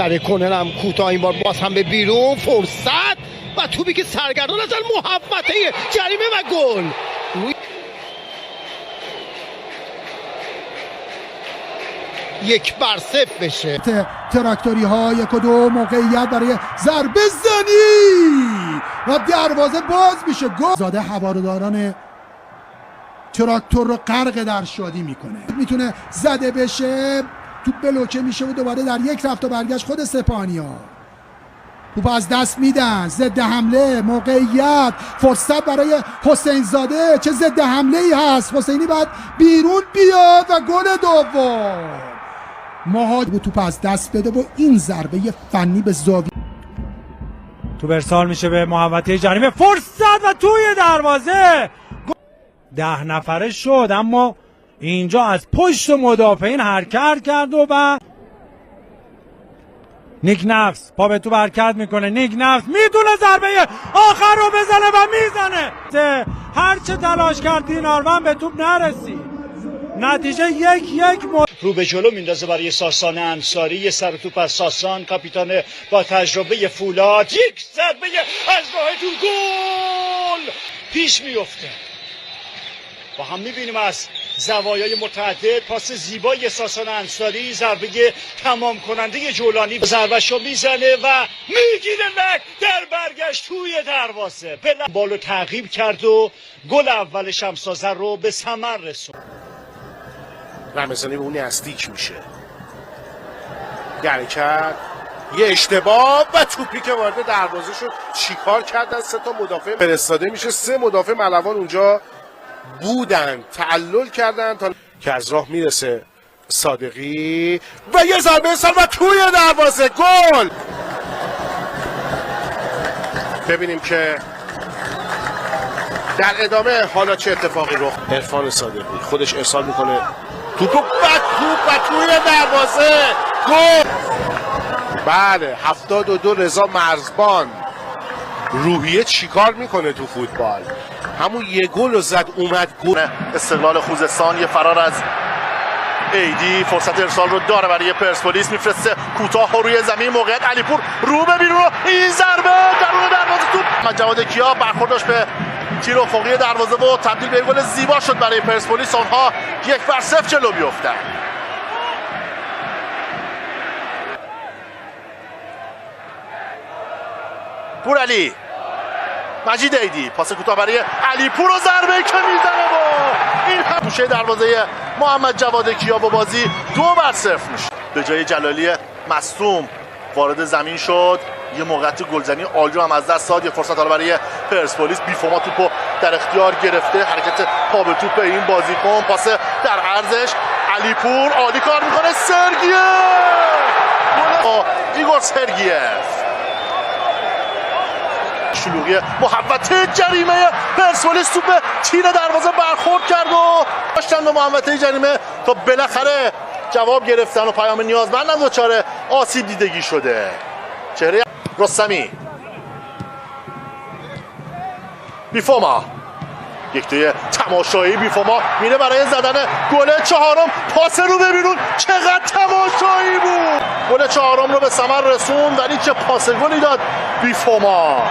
در کنر هم کوتاه این بار باز هم به بیرون فرصت و توپی که سرگردان از محوطه جریمه و گل. 1-0 بشه. تراکتوری ها 1-2 موقعیت برای ضربه زنی و دروازه باز میشه. گل زاده هواداران تراکتور رو غرق در شادی میکنه. میتونه زده بشه، توپ بلوکه میشه و دوباره در یک رفت و برگشت خود سپاهانیا توپ از دست میدن. ضد حمله، موقعیت، فرصت برای حسین زاده. چه ضد حمله ای هست. حسینی باید بیرون بیاد و گل دوم. مهاجم توپ از دست بده و این ضربه فنی به زاویه توپ ارسال میشه به محوطه جریمه، فرصت و توی دروازه 10 نفره شد، اما اینجا از پشت مدافعین حرکت کرد و نیک نفس پا به توپ حرکت میکنه. نیک نفس میتونه ضربه آخر رو بزنه و میزنه. هرچه تلاش کرد دیناروند به توپ نرسید. نتیجه 1-1. رو به جلو میندازه برای ساسان انصاری. یه سر توپ از ساسان، کاپیتان با تجربه فولاد، یک ضربه از راه تو گل پیش میفته. با هم میبینیم از زوایای متعدد پاس زیبای ساسان انصاری، ضربه تمام کننده جولانی ضربهشو میزنه و میگیره لک در برگشت توی دروازه. بالو تعقیب کرد و گل اول شمسازه رو به ثمر رسوند. رمضانی به اون نزدیک میشه، حرکت، یه اشتباه و توپی که وارد دروازه شد. چیکار کردن؟ 3 تا مدافع فرستاده میشه. 3 مدافع ملوان اونجا بودن، تعلل کردن تا که از راه میرسه صادقی و یه ضربه سر و توی دروازه گل. ببینیم که در ادامه حالا چه اتفاقی رخ. عرفان صادقی خودش ارسال میکنه توپ و توی دروازه گل. بله 72 رضا مرزبان. روحیه چیکار میکنه تو فوتبال؟ همون یه گل رو زد اومد گل. استقلال خوزستان یه فرار از ایدی فرصت ارسال رو داره برای پرسپولیس، میفرسته کوتاه روی زمین. موقعیت علیپور رو به بیرون، این ضربه درون دروازه توپ محمد جواد کیا برخوردش به تیر افقی دروازه و تبدیل به گل زیبا شد برای پرسپولیس. آنها 1-0 جلو بیفتن. پورعلی، مجید ایدی، پاس کوتاه برای علیپور و ضربه که میزنه و این هم توشه دروازه محمد جواد کیا با بازی 2-0 میشه. به جای جلالی مصدوم وارد زمین شد. یه موقعیت گلزنی عالی رو هم از دست داد. یه فرصت حالا برای پرسپولیس. بیفوما توپو در اختیار گرفته. حرکت پا به توپ این بازیکن، پاس در عرضش علیپور عالی کار میکنه. سرگیف، ایگور سرگیف. شلوغی محوطه جریمه پرسپولیس توپ تیر دروازه برخورد کرد و داشتن به محوطه جریمه تا بالاخره جواب گرفتن و پیام نیازمندم دچار آسیب دیدگی شده. چهره رستمی، بیفوما، یک توی تماشایی. بیفوما میره برای زدن گل 4م. پاس رو ببینون چقدر تماشایی بود. گل 4م رو به ثمر رسوند، ولی چه پاس گلی داد بیفوما.